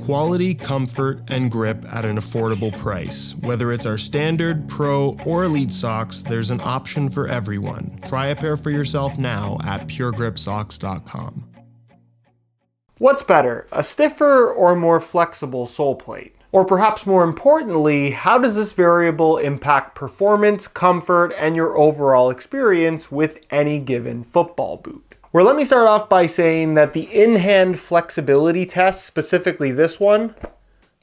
Quality, comfort, and grip at an affordable price. Whether it's our standard, pro, or elite socks, there's an option for everyone. Try a pair for yourself now at puregripsocks.com. What's better, a stiffer or more flexible sole plate? Or perhaps more importantly, how does this variable impact performance, comfort, and your overall experience with any given football boot? Well, let me start off by saying that the in-hand flexibility test, specifically this one,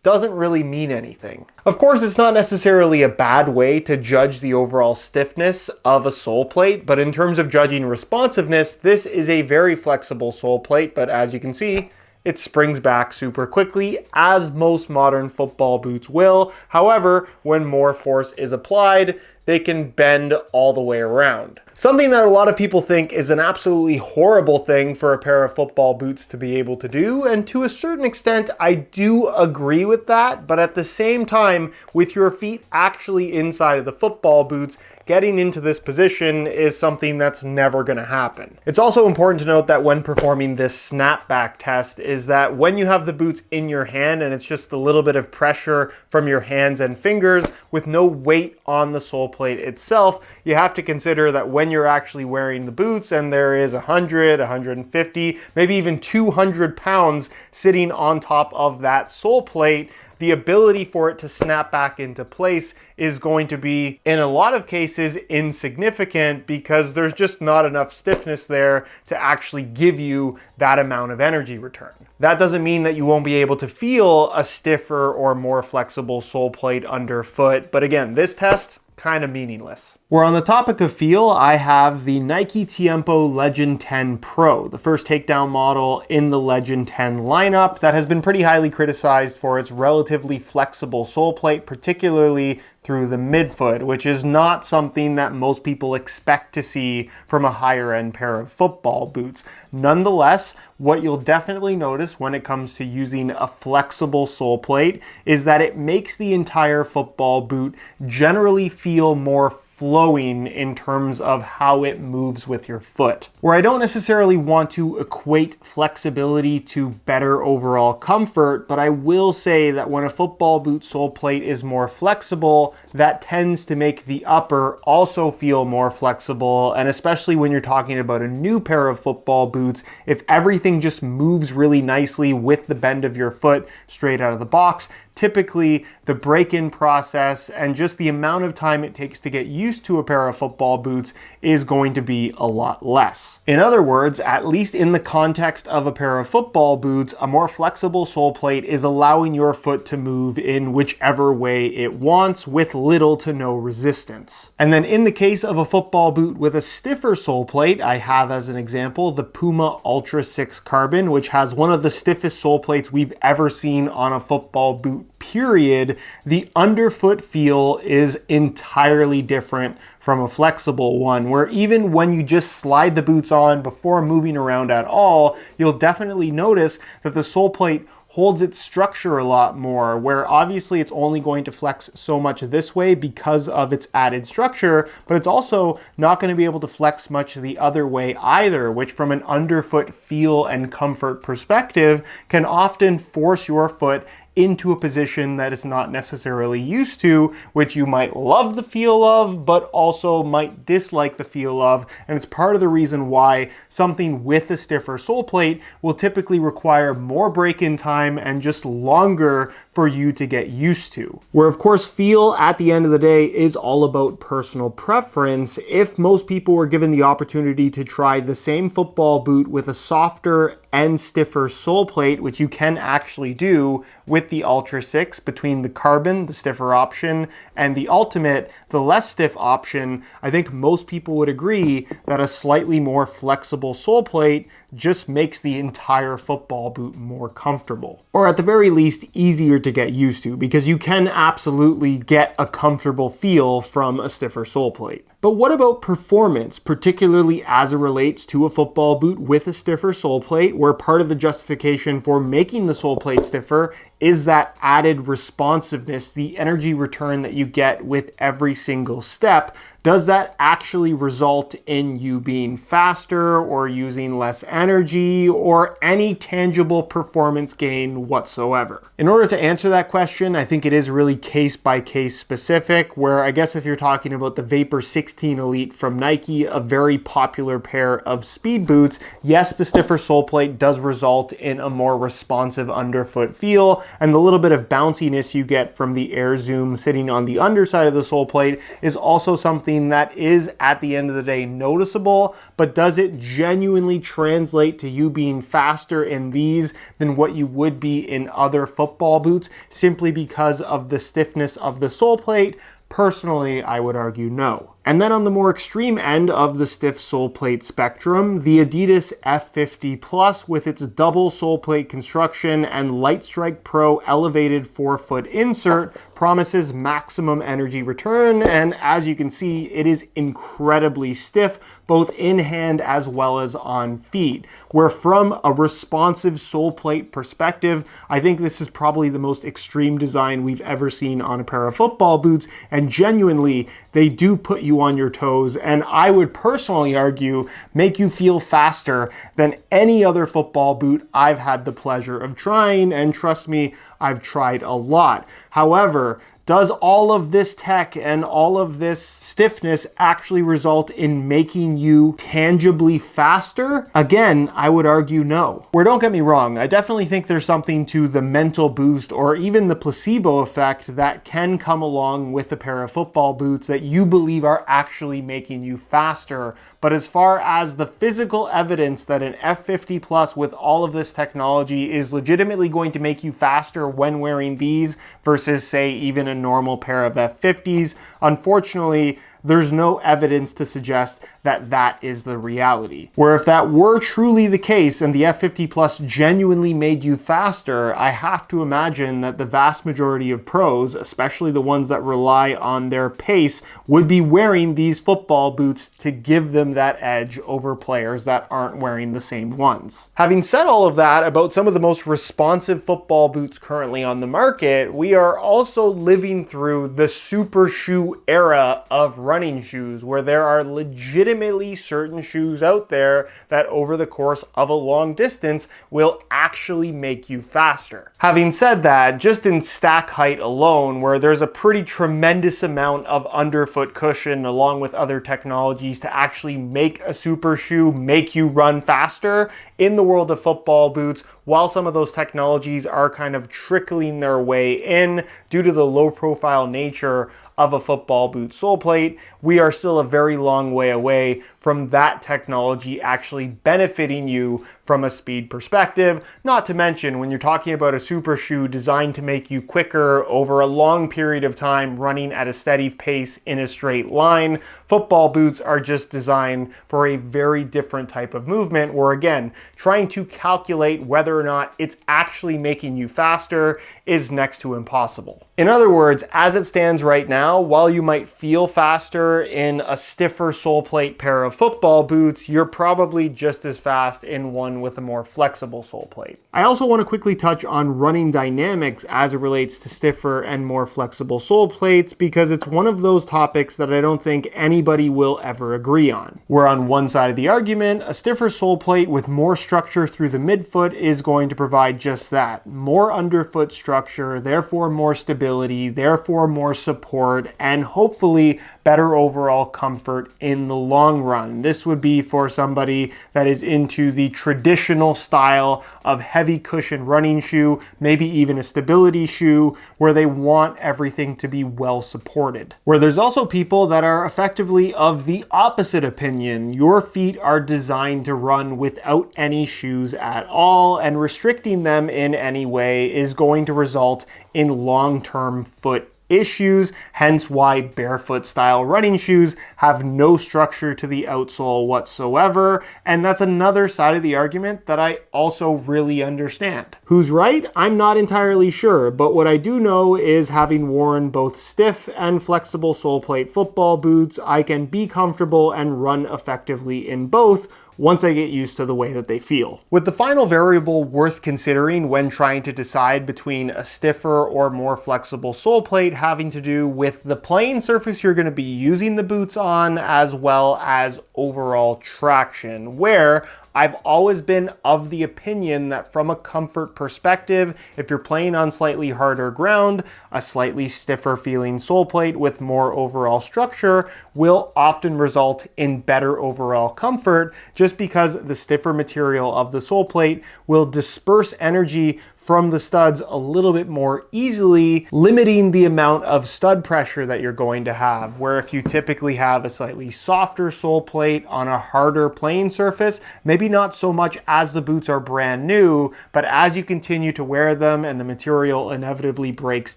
doesn't really mean anything. Of course, it's not necessarily a bad way to judge the overall stiffness of a sole plate, but in terms of judging responsiveness, this is a very flexible sole plate, but as you can see, it springs back super quickly, as most modern football boots will. However, when more force is applied, they can bend all the way around. Something that a lot of people think is an absolutely horrible thing for a pair of football boots to be able to do, and to a certain extent, I do agree with that, but at the same time, with your feet actually inside of the football boots, getting into this position is something that's never gonna happen. It's also important to note that when performing this snapback test is that when you have the boots in your hand and it's just a little bit of pressure from your hands and fingers with no weight on the sole plate itself, you have to consider that when you're actually wearing the boots and there is 100, 150, maybe even 200 pounds sitting on top of that sole plate, the ability for it to snap back into place is going to be, in a lot of cases, insignificant because there's just not enough stiffness there to actually give you that amount of energy return. That doesn't mean that you won't be able to feel a stiffer or more flexible sole plate underfoot, but again, this test, kind of meaningless. We're on the topic of feel. I have the Nike Tiempo Legend 10 Pro, the first takedown model in the Legend 10 lineup that has been pretty highly criticized for its relatively flexible sole plate, particularly through the midfoot, which is not something that most people expect to see from a higher end pair of football boots. Nonetheless, what you'll definitely notice when it comes to using a flexible sole plate is that it makes the entire football boot generally feel more flowing in terms of how it moves with your foot. Where I don't necessarily want to equate flexibility to better overall comfort, but I will say that when a football boot sole plate is more flexible, that tends to make the upper also feel more flexible, and especially when you're talking about a new pair of football boots, if everything just moves really nicely with the bend of your foot straight out of the box, typically the break-in process and just the amount of time it takes to get used to a pair of football boots is going to be a lot less. In other words, at least in the context of a pair of football boots, a more flexible sole plate is allowing your foot to move in whichever way it wants with little to no resistance. And then in the case of a football boot with a stiffer sole plate, I have as an example the Puma Ultra 6 Carbon, which has one of the stiffest sole plates we've ever seen on a football boot period. The underfoot feel is entirely different from a flexible one, where even when you just slide the boots on before moving around at all, you'll definitely notice that the sole plate holds its structure a lot more, where obviously it's only going to flex so much this way because of its added structure, but it's also not going to be able to flex much the other way either, which from an underfoot feel and comfort perspective can often force your foot into a position that it's not necessarily used to, which you might love the feel of, but also might dislike the feel of. And it's part of the reason why something with a stiffer sole plate will typically require more break-in time and just longer for you to get used to. Where of course feel at the end of the day is all about personal preference. If most people were given the opportunity to try the same football boot with a softer and stiffer sole plate, which you can actually do with the Ultra 6 between the Carbon, the stiffer option, and the Ultimate, the less stiff option, I think most people would agree that a slightly more flexible sole plate just makes the entire football boot more comfortable. Or at the very least, easier to get used to, because you can absolutely get a comfortable feel from a stiffer sole plate. But what about performance, particularly as it relates to a football boot with a stiffer sole plate, where part of the justification for making the sole plate stiffer is that added responsiveness, the energy return that you get with every single step? does that actually result in you being faster or using less energy or any tangible performance gain whatsoever? In order to answer that question, I think it is really case by case specific, where I guess if you're talking about the Vapor 16 Elite from Nike, a very popular pair of speed boots, yes, the stiffer sole plate does result in a more responsive underfoot feel, and the little bit of bounciness you get from the Air Zoom sitting on the underside of the sole plate is also something that is at the end of the day noticeable, but does it genuinely translate to you being faster in these than what you would be in other football boots simply because of the stiffness of the sole plate? Personally, I would argue no. And then on the more extreme end of the stiff sole plate spectrum, the Adidas F50 Plus with its double sole plate construction and Lightstrike Pro elevated forefoot insert promises maximum energy return, and as you can see, it is incredibly stiff, both in hand as well as on feet, where from a responsive sole plate perspective, I think this is probably the most extreme design we've ever seen on a pair of football boots, and genuinely, they do put you on your toes, and I would personally argue make you feel faster than any other football boot I've had the pleasure of trying, and trust me, I've tried a lot. However, does all of this tech and all of this stiffness actually result in making you tangibly faster? Again, I would argue no. Where don't get me wrong, I definitely think there's something to the mental boost or even the placebo effect that can come along with a pair of football boots that you believe are actually making you faster. But as far as the physical evidence that an F50 Plus with all of this technology is legitimately going to make you faster when wearing these versus say even a normal pair of F50s, unfortunately, there's no evidence to suggest that that is the reality. Where if that were truly the case and the F50 Plus genuinely made you faster, I have to imagine that the vast majority of pros, especially the ones that rely on their pace, would be wearing these football boots to give them that edge over players that aren't wearing the same ones. Having said all of that about some of the most responsive football boots currently on the market, we are also living through the super shoe era of running shoes, where there are legitimately certain shoes out there that over the course of a long distance will actually make you faster. Having said that, just in stack height alone, where there's a pretty tremendous amount of underfoot cushion along with other technologies to actually make a super shoe make you run faster, in the world of football boots, while some of those technologies are kind of trickling their way in due to the low profile nature of a football boot sole plate, we are still a very long way away from that technology actually benefiting you from a speed perspective. Not to mention, when you're talking about a super shoe designed to make you quicker over a long period of time running at a steady pace in a straight line, football boots are just designed for a very different type of movement, where again, trying to calculate whether or not it's actually making you faster is next to impossible. In other words, as it stands right now, while you might feel faster in a stiffer sole plate pair of football boots, you're probably just as fast in one with a more flexible sole plate. I also want to quickly touch on running dynamics as it relates to stiffer and more flexible sole plates, because it's one of those topics that I don't think anybody will ever agree on. Where on one side of the argument, a stiffer sole plate with more structure through the midfoot is going to provide just that. More underfoot structure, therefore more stability, therefore more support, and hopefully better overall comfort in the long run. This would be for somebody that is into the traditional style of heavy cushion running shoe, maybe even a stability shoe, where they want everything to be well supported. Where there's also people that are effectively of the opposite opinion. Your feet are designed to run without any shoes at all, and restricting them in any way is going to result in long-term foot issues, hence why barefoot style running shoes have no structure to the outsole whatsoever, and that's another side of the argument that I also really understand. Who's right? I'm not entirely sure, but what I do know is, having worn both stiff and flexible sole plate football boots, I can be comfortable and run effectively in both, once I get used to the way that they feel. With the final variable worth considering when trying to decide between a stiffer or more flexible sole plate having to do with the playing surface you're going to be using the boots on, as well as overall traction, where I've always been of the opinion that from a comfort perspective, if you're playing on slightly harder ground, a slightly stiffer feeling sole plate with more overall structure will often result in better overall comfort, just because the stiffer material of the sole plate will disperse energy from the studs a little bit more easily, limiting the amount of stud pressure that you're going to have. Where if you typically have a slightly softer sole plate on a harder playing surface, maybe not so much as the boots are brand new, but as you continue to wear them and the material inevitably breaks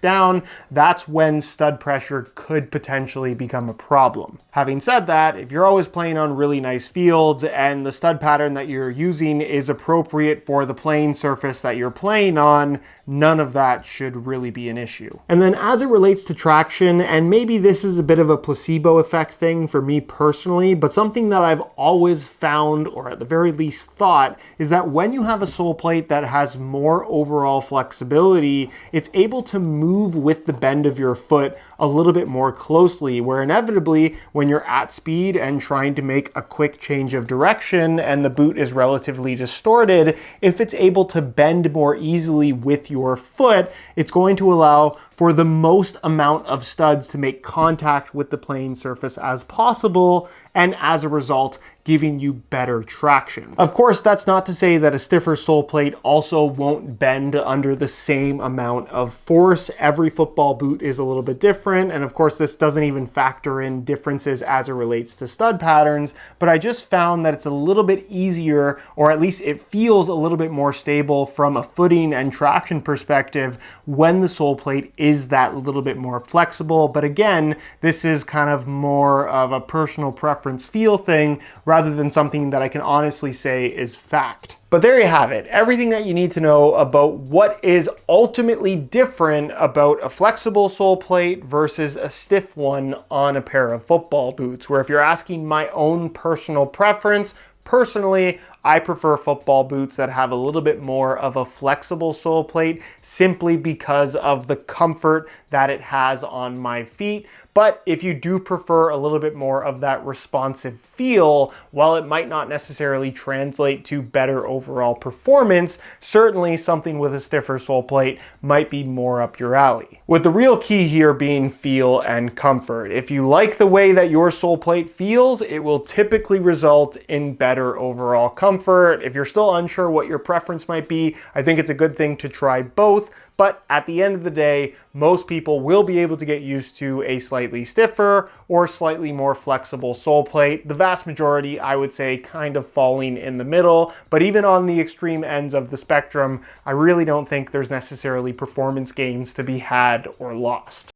down, that's when stud pressure could potentially become a problem. Having said that, if you're always playing on really nice fields and the stud pattern that you're using is appropriate for the playing surface that you're playing on, none of that should really be an issue. And then as it relates to traction, and maybe this is a bit of a placebo effect thing for me personally, but something that I've always found, or at the very least thought, is that when you have a sole plate that has more overall flexibility, it's able to move with the bend of your foot a little bit more closely, where inevitably when you're at speed and trying to make a quick change of direction and the boot is relatively distorted, if it's able to bend more easily with your foot, it's going to allow for the most amount of studs to make contact with the playing surface as possible, and as a result, giving you better traction. Of course, that's not to say that a stiffer sole plate also won't bend under the same amount of force. Every football boot is a little bit different, and of course, this doesn't even factor in differences as it relates to stud patterns, but I just found that it's a little bit easier, or at least it feels a little bit more stable from a footing and traction perspective when the sole plate is that little bit more flexible. But again, this is kind of more of a personal preference feel thing rather than something that I can honestly say is fact. But there you have it, everything that you need to know about what is ultimately different about a flexible sole plate versus a stiff one on a pair of football boots, where if you're asking my own personal preference, personally, I prefer football boots that have a little bit more of a flexible sole plate simply because of the comfort that it has on my feet. But if you do prefer a little bit more of that responsive feel, while it might not necessarily translate to better overall performance, certainly something with a stiffer sole plate might be more up your alley. With the real key here being feel and comfort. If you like the way that your sole plate feels, it will typically result in better overall comfort. If you're still unsure what your preference might be, I think it's a good thing to try both. But at the end of the day, most people will be able to get used to a slightly stiffer or slightly more flexible sole plate. The vast majority, I would say, kind of falling in the middle. But even on the extreme ends of the spectrum, I really don't think there's necessarily performance gains to be had or lost.